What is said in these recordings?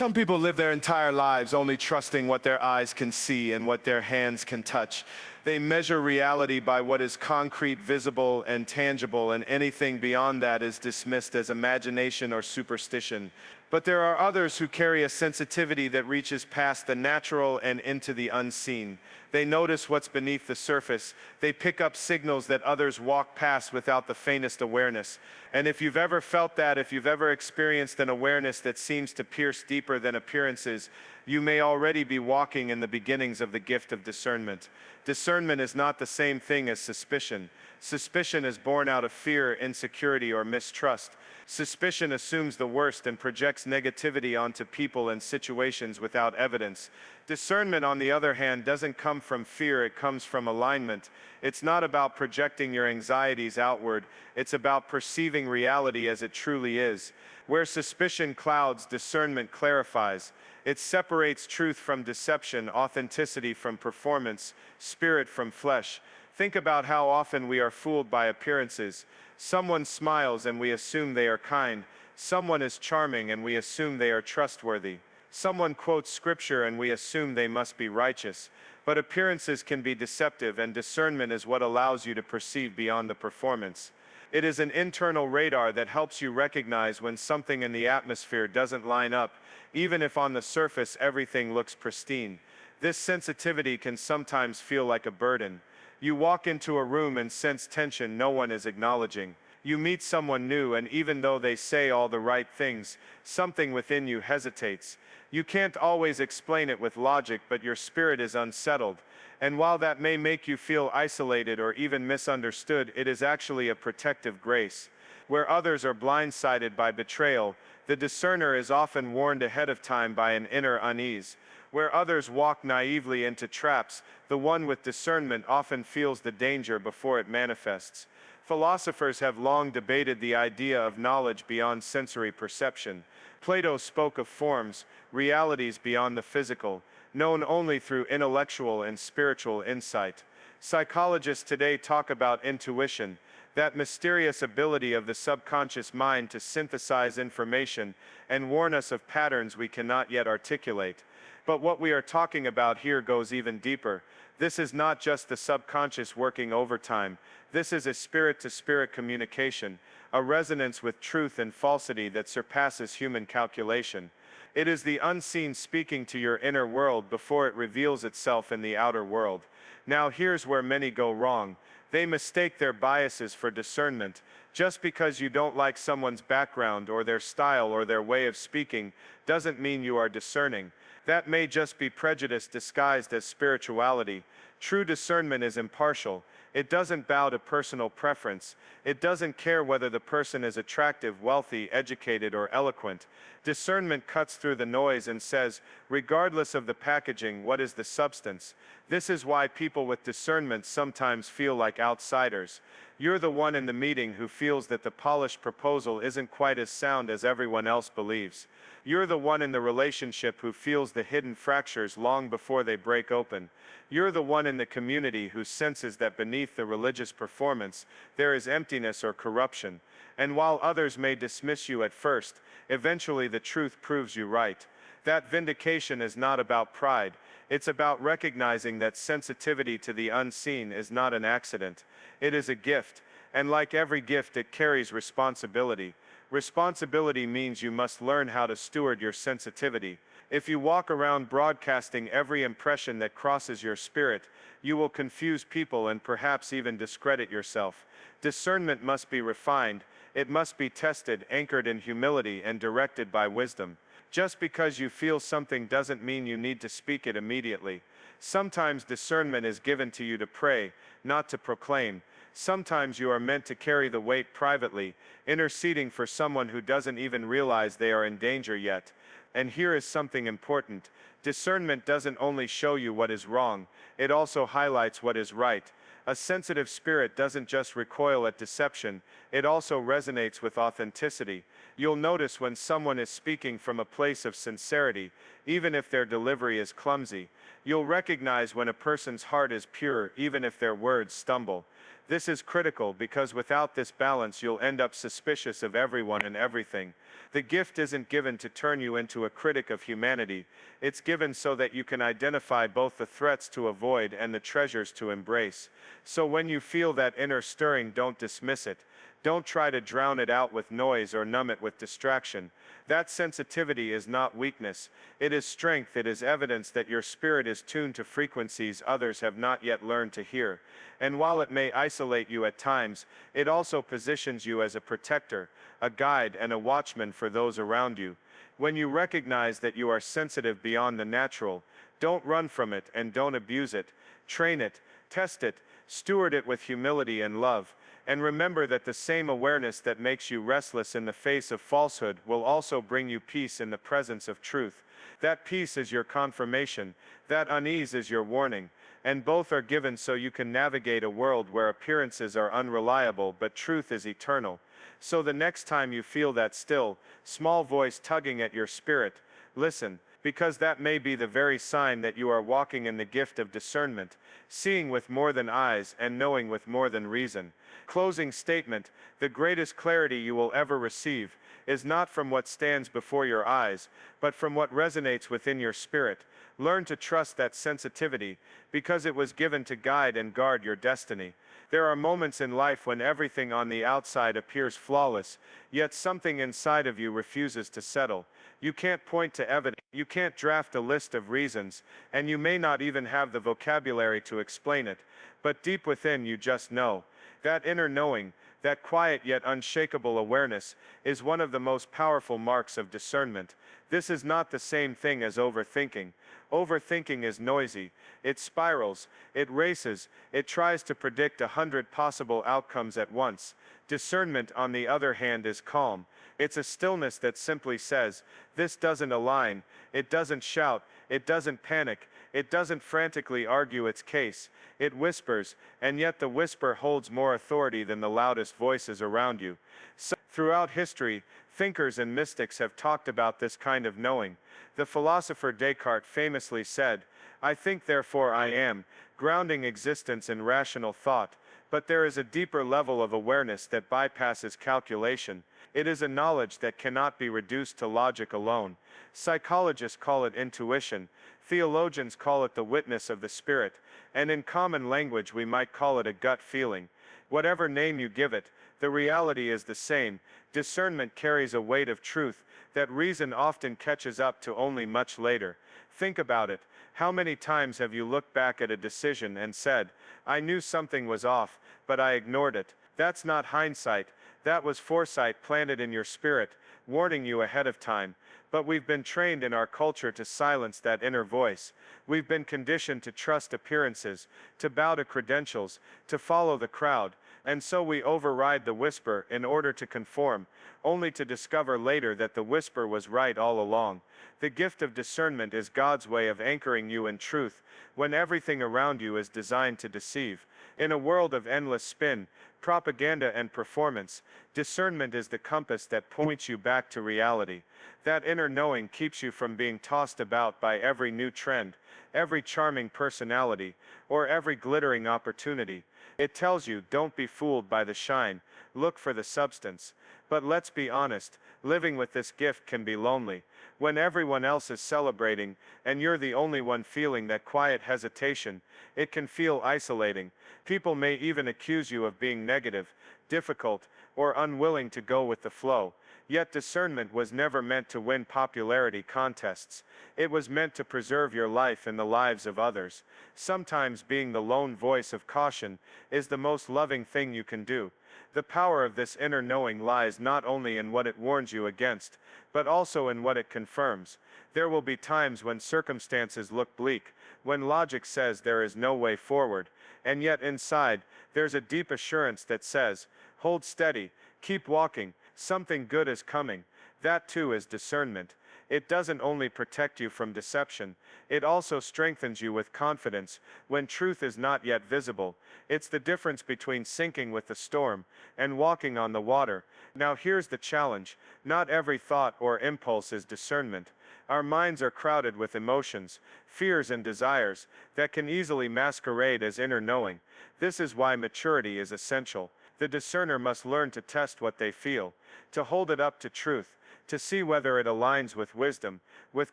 Some people live their entire lives only trusting what their eyes can see and what their hands can touch. They measure reality by what is concrete, visible, and tangible, and anything beyond that is dismissed as imagination or superstition. But there are others who carry a sensitivity that reaches past the natural and into the unseen. They notice what's beneath the surface. They pick up signals that others walk past without the faintest awareness. And if you've ever felt that, if you've ever experienced an awareness that seems to pierce deeper than appearances, you may already be walking in the beginnings of the gift of discernment. Discernment is not the same thing as suspicion. Suspicion is born out of fear, insecurity, or mistrust. Suspicion assumes the worst and projects negativity onto people and situations without evidence. Discernment, on the other hand, doesn't come from fear, it comes from alignment. It's not about projecting your anxieties outward, it's about perceiving reality as it truly is. Where suspicion clouds, discernment clarifies. It separates truth from deception, authenticity from performance, spirit from flesh. Think about how often we are fooled by appearances. Someone smiles and we assume they are kind. Someone is charming and we assume they are trustworthy. Someone quotes scripture and we assume they must be righteous. But appearances can be deceptive, and discernment is what allows you to perceive beyond the performance. It is an internal radar that helps you recognize when something in the atmosphere doesn't line up, even if on the surface everything looks pristine. This sensitivity can sometimes feel like a burden. You walk into a room and sense tension no one is acknowledging. You meet someone new, and even though they say all the right things, something within you hesitates. You can't always explain it with logic, but your spirit is unsettled. And while that may make you feel isolated or even misunderstood, it is actually a protective grace. Where others are blindsided by betrayal, the discerner is often warned ahead of time by an inner unease. Where others walk naively into traps, the one with discernment often feels the danger before it manifests. Philosophers have long debated the idea of knowledge beyond sensory perception. Plato spoke of forms, realities beyond the physical, known only through intellectual and spiritual insight. Psychologists today talk about intuition, that mysterious ability of the subconscious mind to synthesize information and warn us of patterns we cannot yet articulate. But what we are talking about here goes even deeper. This is not just the subconscious working overtime. This is a spirit-to-spirit communication, a resonance with truth and falsity that surpasses human calculation. It is the unseen speaking to your inner world before it reveals itself in the outer world. Now here's where many go wrong. They mistake their biases for discernment. Just because you don't like someone's background or their style or their way of speaking doesn't mean you are discerning. That may just be prejudice disguised as spirituality. True discernment is impartial. It doesn't bow to personal preference. It doesn't care whether the person is attractive, wealthy, educated, or eloquent. Discernment cuts through the noise and says, regardless of the packaging, what is the substance? This is why people with discernment sometimes feel like outsiders. You're the one in the meeting who feels that the polished proposal isn't quite as sound as everyone else believes. You're the one in the relationship who feels the hidden fractures long before they break open. You're the one in the community who senses that beneath the religious performance, there is emptiness or corruption. And while others may dismiss you at first, eventually the truth proves you right. That vindication is not about pride. It's about recognizing that sensitivity to the unseen is not an accident. It is a gift, and like every gift, it carries responsibility. Responsibility means you must learn how to steward your sensitivity. If you walk around broadcasting every impression that crosses your spirit, you will confuse people and perhaps even discredit yourself. Discernment must be refined. It must be tested, anchored in humility, and directed by wisdom. Just because you feel something doesn't mean you need to speak it immediately. Sometimes discernment is given to you to pray, not to proclaim. Sometimes you are meant to carry the weight privately, interceding for someone who doesn't even realize they are in danger yet. And here is something important. Discernment doesn't only show you what is wrong, it also highlights what is right. A sensitive spirit doesn't just recoil at deception, it also resonates with authenticity. You'll notice when someone is speaking from a place of sincerity, even if their delivery is clumsy. You'll recognize when a person's heart is pure, even if their words stumble. This is critical because without this balance you'll end up suspicious of everyone and everything. The gift isn't given to turn you into a critic of humanity, it's given so that you can identify both the threats to avoid and the treasures to embrace. So when you feel that inner stirring, don't dismiss it. Don't try to drown it out with noise or numb it with distraction. That sensitivity is not weakness, it is strength. It is evidence that your spirit is tuned to frequencies others have not yet learned to hear. And while it may isolate you at times, it also positions you as a protector, a guide, and a watchman for those around you. When you recognize that you are sensitive beyond the natural, don't run from it and don't abuse it. Train it, test it, steward it with humility and love. And remember that the same awareness that makes you restless in the face of falsehood will also bring you peace in the presence of truth. That peace is your confirmation, that unease is your warning, and both are given so you can navigate a world where appearances are unreliable but truth is eternal. So the next time you feel that still, small voice tugging at your spirit, listen, because that may be the very sign that you are walking in the gift of discernment, seeing with more than eyes and knowing with more than reason. Closing statement: the greatest clarity you will ever receive is not from what stands before your eyes, but from what resonates within your spirit. Learn to trust that sensitivity, because it was given to guide and guard your destiny. There are moments in life when everything on the outside appears flawless, yet something inside of you refuses to settle. You can't point to evidence, you can't draft a list of reasons, and you may not even have the vocabulary to explain it, but deep within you just know. That inner knowing, that quiet yet unshakable awareness, is one of the most powerful marks of discernment. This is not the same thing as overthinking. Overthinking is noisy, it spirals, it races, it tries to predict 100 possible outcomes at once. Discernment, on the other hand, is calm. It's a stillness that simply says, this doesn't align. It doesn't shout, it doesn't panic, it doesn't frantically argue its case. It whispers, and yet the whisper holds more authority than the loudest voices around you. So, throughout history, thinkers and mystics have talked about this kind of knowing. The philosopher Descartes famously said, "I think therefore I am," grounding existence in rational thought. But there is a deeper level of awareness that bypasses calculation. It is a knowledge that cannot be reduced to logic alone. Psychologists call it intuition, theologians call it the witness of the spirit, and in common language we might call it a gut feeling. Whatever name you give it, the reality is the same. Discernment carries a weight of truth that reason often catches up to only much later. Think about it. How many times have you looked back at a decision and said, I knew something was off, but I ignored it? That's not hindsight. That was foresight planted in your spirit, warning you ahead of time. But we've been trained in our culture to silence that inner voice. We've been conditioned to trust appearances, to bow to credentials, to follow the crowd, and so we override the whisper in order to conform, only to discover later that the whisper was right all along. The gift of discernment is God's way of anchoring you in truth, when everything around you is designed to deceive. In a world of endless spin, propaganda and performance, discernment is the compass that points you back to reality. That inner knowing keeps you from being tossed about by every new trend, every charming personality, or every glittering opportunity. It tells you, don't be fooled by the shine, look for the substance. But let's be honest, living with this gift can be lonely. When everyone else is celebrating, and you're the only one feeling that quiet hesitation, it can feel isolating. People may even accuse you of being negative, difficult, or unwilling to go with the flow. Yet discernment was never meant to win popularity contests. It was meant to preserve your life and the lives of others. Sometimes being the lone voice of caution is the most loving thing you can do. The power of this inner knowing lies not only in what it warns you against, but also in what it confirms. There will be times when circumstances look bleak, when logic says there is no way forward, and yet inside, there's a deep assurance that says, hold steady, keep walking, something good is coming. That too is discernment. It doesn't only protect you from deception, it also strengthens you with confidence when truth is not yet visible. It's the difference between sinking with the storm and walking on the water. Now here's the challenge. Not every thought or impulse is discernment. Our minds are crowded with emotions, fears and desires that can easily masquerade as inner knowing. This is why maturity is essential. The discerner must learn to test what they feel, to hold it up to truth, to see whether it aligns with wisdom, with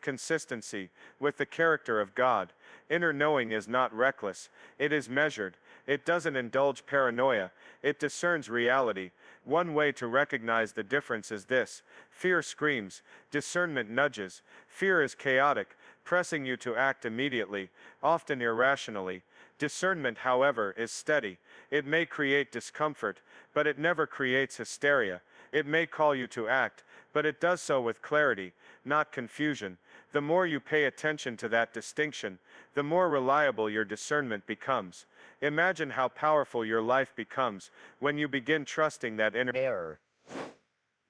consistency, with the character of God. Inner knowing is not reckless, it is measured. It doesn't indulge paranoia, it discerns reality. One way to recognize the difference is this: fear screams, discernment nudges. Fear is chaotic, pressing you to act immediately, often irrationally. Discernment, however, is steady. It may create discomfort, but it never creates hysteria. It may call you to act, but it does so with clarity, not confusion. The more you pay attention to that distinction, the more reliable your discernment becomes. Imagine how powerful your life becomes when you begin trusting that inner error.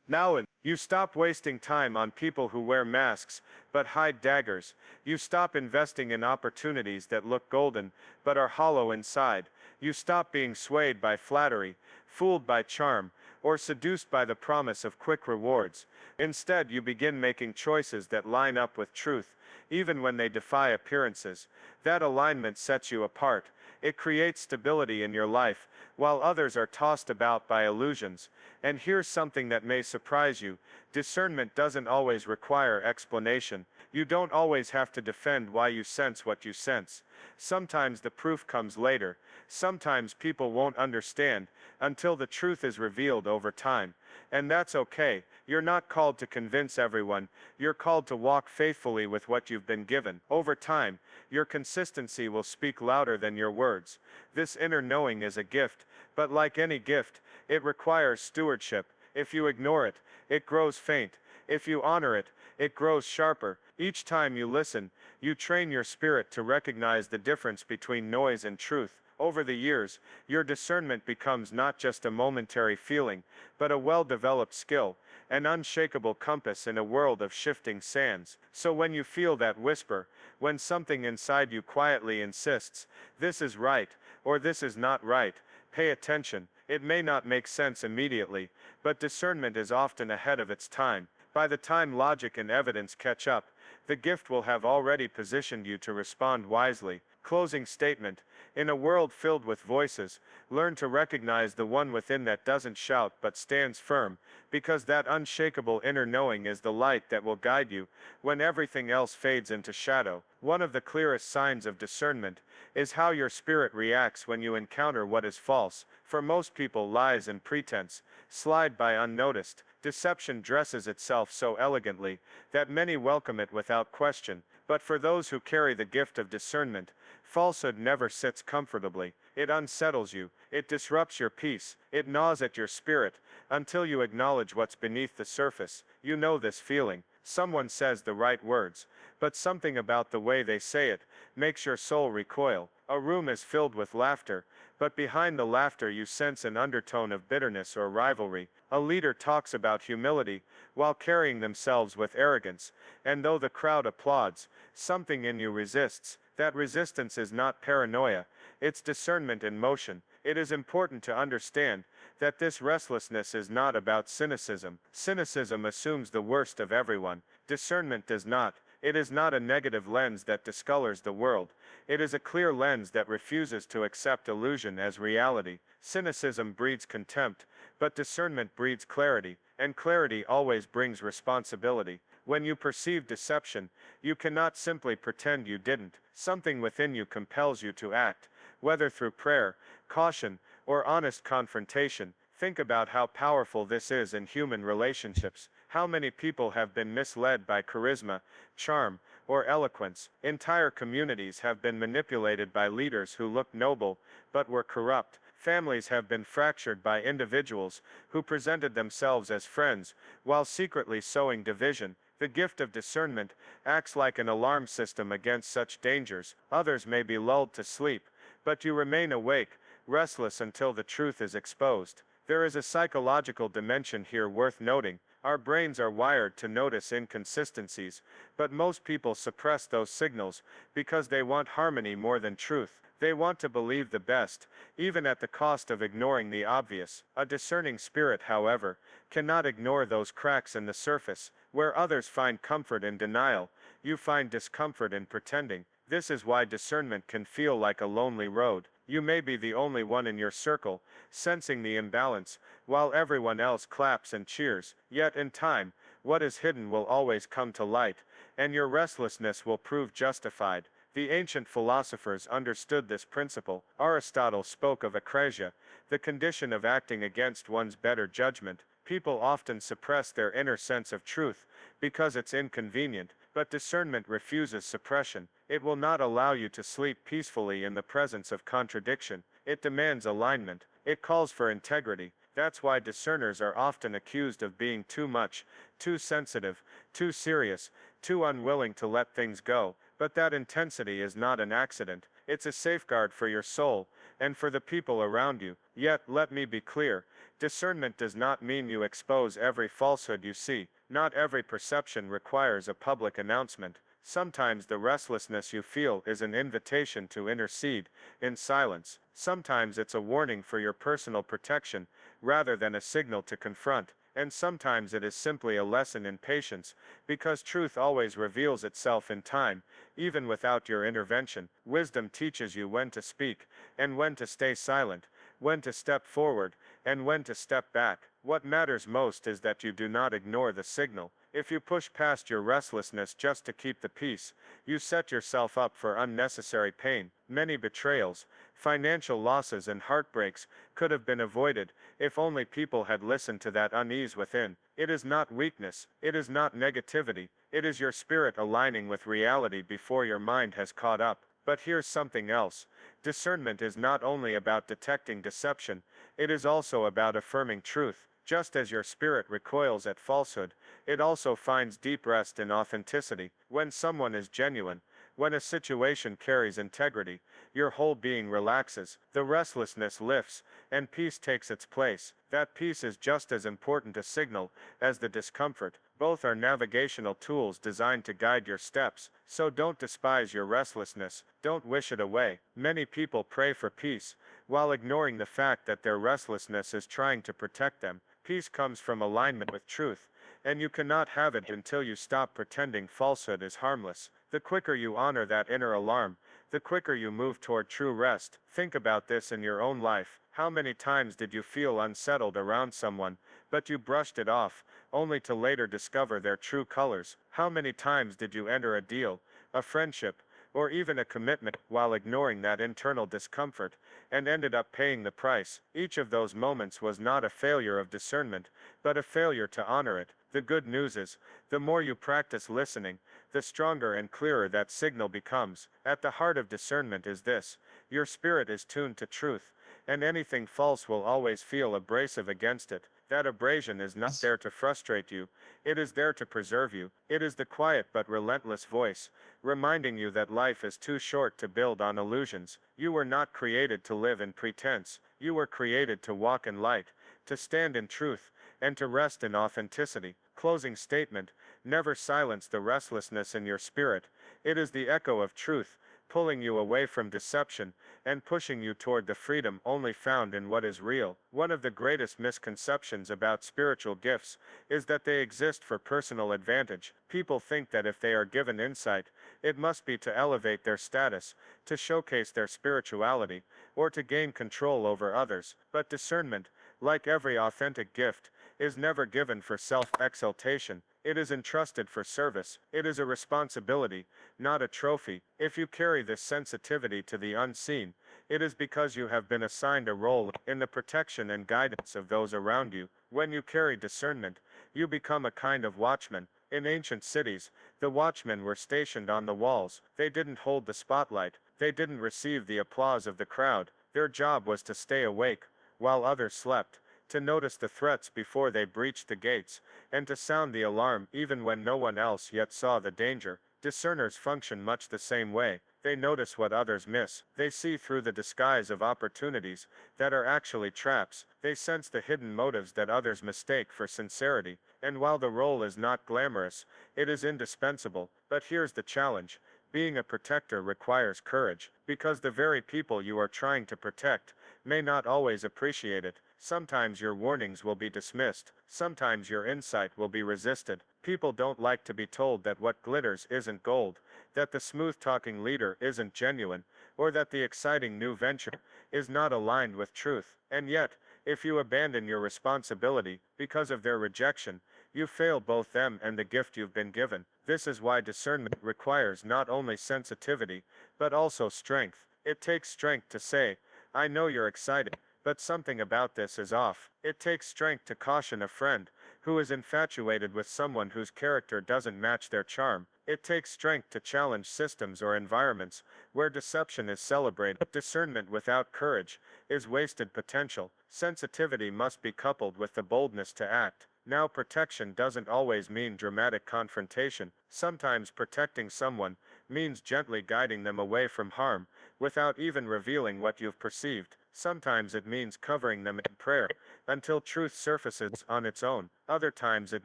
Now, you stop wasting time on people who wear masks but hide daggers. You stop investing in opportunities that look golden but are hollow inside. You stop being swayed by flattery, fooled by charm, or seduced by the promise of quick rewards. Instead, you begin making choices that line up with truth, even when they defy appearances. That alignment sets you apart. It creates stability in your life, while others are tossed about by illusions. And here's something that may surprise you: discernment doesn't always require explanation. You don't always have to defend why you sense what you sense. Sometimes the proof comes later. Sometimes people won't understand until the truth is revealed over time. And that's okay. You're not called to convince everyone. You're called to walk faithfully with what you've been given. Over time, your consistency will speak louder than your words. This inner knowing is a gift, but like any gift, it requires stewardship. If you ignore it, it grows faint. If you honor it, it grows sharper. Each time you listen, you train your spirit to recognize the difference between noise and truth. Over the years, your discernment becomes not just a momentary feeling, but a well-developed skill, an unshakable compass in a world of shifting sands. So when you feel that whisper, when something inside you quietly insists, "This is right," or "This is not right," pay attention. It may not make sense immediately, but discernment is often ahead of its time. By the time logic and evidence catch up, the gift will have already positioned you to respond wisely. Closing statement: in a world filled with voices, learn to recognize the one within that doesn't shout but stands firm, because that unshakable inner knowing is the light that will guide you when everything else fades into shadow. One of the clearest signs of discernment is how your spirit reacts when you encounter what is false. For most people, lies and pretense slide by unnoticed. Deception dresses itself so elegantly that many welcome it without question. But for those who carry the gift of discernment, falsehood never sits comfortably. It unsettles you, it disrupts your peace, it gnaws at your spirit, until you acknowledge what's beneath the surface. You know this feeling. Someone says the right words, but something about the way they say it makes your soul recoil. A room is filled with laughter, but behind the laughter you sense an undertone of bitterness or rivalry. A leader talks about humility while carrying themselves with arrogance, and though the crowd applauds, something in you resists. That resistance is not paranoia, it's discernment in motion. It is important to understand that this restlessness is not about cynicism. Cynicism assumes the worst of everyone. Discernment does not. It is not a negative lens that discolors the world. It is a clear lens that refuses to accept illusion as reality. Cynicism breeds contempt, but discernment breeds clarity, and clarity always brings responsibility. When you perceive deception, you cannot simply pretend you didn't. Something within you compels you to act, whether through prayer, caution, or honest confrontation. Think about how powerful this is in human relationships. How many people have been misled by charisma, charm, or eloquence? Entire communities have been manipulated by leaders who looked noble, but were corrupt. Families have been fractured by individuals who presented themselves as friends, while secretly sowing division. The gift of discernment acts like an alarm system against such dangers. Others may be lulled to sleep, but you remain awake, restless until the truth is exposed. There is a psychological dimension here worth noting. Our brains are wired to notice inconsistencies, but most people suppress those signals because they want harmony more than truth. They want to believe the best, even at the cost of ignoring the obvious. A discerning spirit, however, cannot ignore those cracks in the surface. Where others find comfort in denial, you find discomfort in pretending. This is why discernment can feel like a lonely road. You may be the only one in your circle, sensing the imbalance, while everyone else claps and cheers. Yet in time, what is hidden will always come to light, and your restlessness will prove justified. The ancient philosophers understood this principle. Aristotle spoke of acrasia, the condition of acting against one's better judgment. People often suppress their inner sense of truth because it's inconvenient, but discernment refuses suppression. It will not allow you to sleep peacefully in the presence of contradiction. It demands alignment. It calls for integrity. That's why discerners are often accused of being too much, too sensitive, too serious, too unwilling to let things go. But that intensity is not an accident. It's a safeguard for your soul and for the people around you. Yet, let me be clear, discernment does not mean you expose every falsehood you see. Not every perception requires a public announcement. Sometimes the restlessness you feel is an invitation to intercede in silence. Sometimes it's a warning for your personal protection, rather than a signal to confront. And sometimes it is simply a lesson in patience, because truth always reveals itself in time, even without your intervention. Wisdom teaches you when to speak, and when to stay silent, when to step forward, and when to step back. What matters most is that you do not ignore the signal. If you push past your restlessness just to keep the peace, you set yourself up for unnecessary pain. Many betrayals, financial losses, and heartbreaks could have been avoided if only people had listened to that unease within. It is not weakness, it is not negativity, it is your spirit aligning with reality before your mind has caught up. But here's something else. Discernment is not only about detecting deception, it is also about affirming truth. Just as your spirit recoils at falsehood, it also finds deep rest in authenticity. When someone is genuine, when a situation carries integrity, your whole being relaxes, the restlessness lifts, and peace takes its place. That peace is just as important a signal as the discomfort. Both are navigational tools designed to guide your steps, so don't despise your restlessness, don't wish it away. Many people pray for peace, while ignoring the fact that their restlessness is trying to protect them. Peace comes from alignment with truth, and you cannot have it until you stop pretending falsehood is harmless. The quicker you honor that inner alarm, the quicker you move toward true rest. Think about this in your own life. How many times did you feel unsettled around someone, but you brushed it off, only to later discover their true colors? How many times did you enter a deal, a friendship, or even a commitment while ignoring that internal discomfort, and ended up paying the price? Each of those moments was not a failure of discernment, but a failure to honor it. The good news is, the more you practice listening, the stronger and clearer that signal becomes. At the heart of discernment is this: your spirit is tuned to truth, and anything false will always feel abrasive against it. That abrasion is not there to frustrate you, it is there to preserve you. It is the quiet but relentless voice, reminding you that life is too short to build on illusions. You were not created to live in pretense, you were created to walk in light, to stand in truth, and to rest in authenticity. Closing statement: never silence the restlessness in your spirit. It is the echo of truth, pulling you away from deception, and pushing you toward the freedom only found in what is real. One of the greatest misconceptions about spiritual gifts is that they exist for personal advantage. People think that if they are given insight, it must be to elevate their status, to showcase their spirituality, or to gain control over others. But discernment, like every authentic gift, is never given for self-exaltation. It is entrusted for service. It is a responsibility, not a trophy. If you carry this sensitivity to the unseen, it is because you have been assigned a role in the protection and guidance of those around you. When you carry discernment, you become a kind of watchman. In ancient cities, the watchmen were stationed on the walls. They didn't hold the spotlight. They didn't receive the applause of the crowd. Their job was to stay awake while others slept, to notice the threats before they breached the gates, and to sound the alarm even when no one else yet saw the danger. Discerners function much the same way. They notice what others miss. They see through the disguise of opportunities that are actually traps. They sense the hidden motives that others mistake for sincerity. And while the role is not glamorous, it is indispensable. But here's the challenge. Being a protector requires courage, because the very people you are trying to protect may not always appreciate it. Sometimes your warnings will be dismissed. Sometimes your insight will be resisted. People don't like to be told that what glitters isn't gold, that the smooth-talking leader isn't genuine, or that the exciting new venture is not aligned with truth. And yet, if you abandon your responsibility because of their rejection, you fail both them and the gift you've been given. This is why discernment requires not only sensitivity, but also strength. It takes strength to say, I know you're excited, but something about this is off. It takes strength to caution a friend who is infatuated with someone whose character doesn't match their charm. It takes strength to challenge systems or environments where deception is celebrated. Discernment without courage is wasted potential. Sensitivity must be coupled with the boldness to act. Now, protection doesn't always mean dramatic confrontation. Sometimes protecting someone means gently guiding them away from harm without even revealing what you've perceived. Sometimes it means covering them in prayer until truth surfaces on its own. Other times it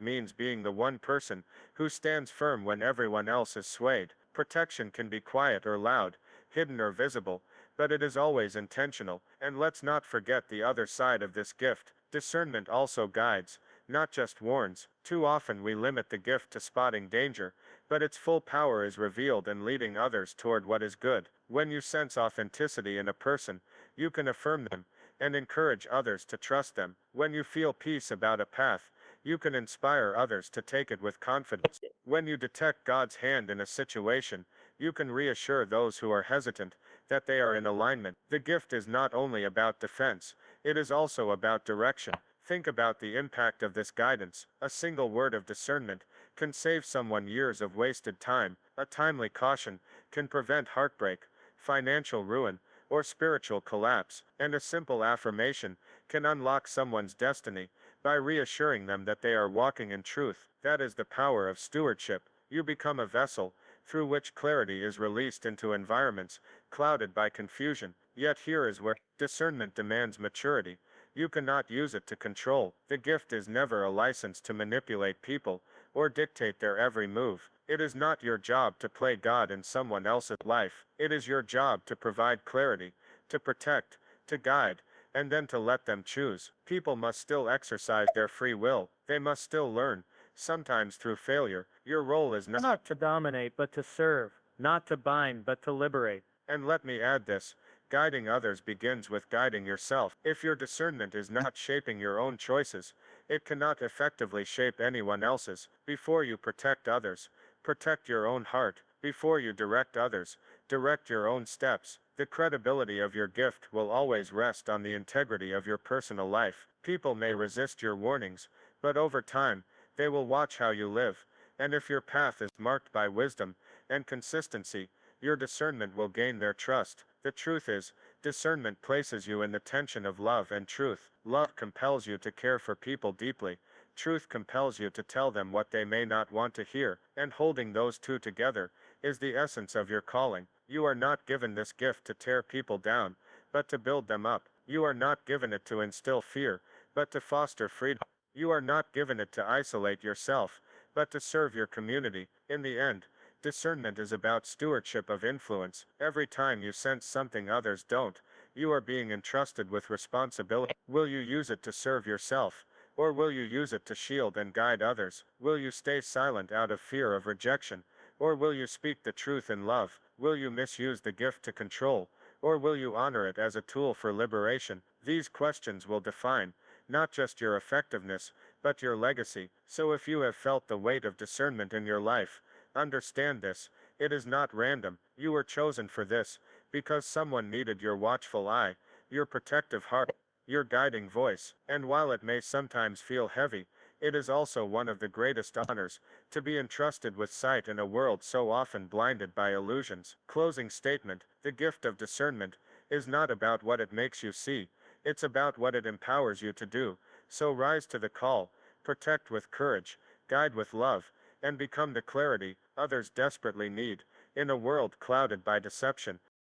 means being the one person who stands firm when everyone else is swayed. Protection can be quiet or loud, hidden or visible, but it is always intentional. And let's not forget the other side of this gift. Discernment also guides, not just warns. Too often we limit the gift to spotting danger, but its full power is revealed in leading others toward what is good. When you sense authenticity in a person, you can affirm them and encourage others to trust them. When you feel peace about a path, you can inspire others to take it with confidence. When you detect God's hand in a situation, you can reassure those who are hesitant that they are in alignment. The gift is not only about defense, it is also about direction. Think about the impact of this guidance. A single word of discernment can save someone years of wasted time. A timely caution can prevent heartbreak, financial ruin, or spiritual collapse. And a simple affirmation can unlock someone's destiny by reassuring them that they are walking in truth. That is the power of stewardship. You become a vessel through which clarity is released into environments clouded by confusion. Yet here is where discernment demands maturity. You cannot use it to control. The gift is never a license to manipulate people or dictate their every move. It is not your job to play God in someone else's life. It is your job to provide clarity, to protect, to guide, and then to let them choose. People must still exercise their free will. They must still learn, sometimes through failure. Your role is not to dominate but to serve, not to bind but to liberate. And let me add this. Guiding others begins with guiding yourself. If your discernment is not shaping your own choices, it cannot effectively shape anyone else's. Before you protect others, protect your own heart. Before you direct others, direct your own steps. The credibility of your gift will always rest on the integrity of your personal life. People may resist your warnings, but over time, they will watch how you live. And if your path is marked by wisdom and consistency, your discernment will gain their trust. The truth is, discernment places you in the tension of love and truth. Love compels you to care for people deeply. Truth compels you to tell them what they may not want to hear. And holding those two together is the essence of your calling. You are not given this gift to tear people down, but to build them up. You are not given it to instill fear, but to foster freedom. You are not given it to isolate yourself, but to serve your community. In the end, discernment is about stewardship of influence. Every time you sense something others don't, you are being entrusted with responsibility. Will you use it to serve yourself, or will you use it to shield and guide others? Will you stay silent out of fear of rejection, or will you speak the truth in love? Will you misuse the gift to control, or will you honor it as a tool for liberation? These questions will define not just your effectiveness, but your legacy. So if you have felt the weight of discernment in your life, understand this. It is not random. You were chosen for this, because someone needed your watchful eye, your protective heart, your guiding voice. And while it may sometimes feel heavy, it is also one of the greatest honors to be entrusted with sight in a world so often blinded by illusions. Closing statement. The gift of discernment is not about what it makes you see, it's about what it empowers you to do. So rise to the call, protect with courage, guide with love, and become the clarity others desperately need. In a world clouded by deception,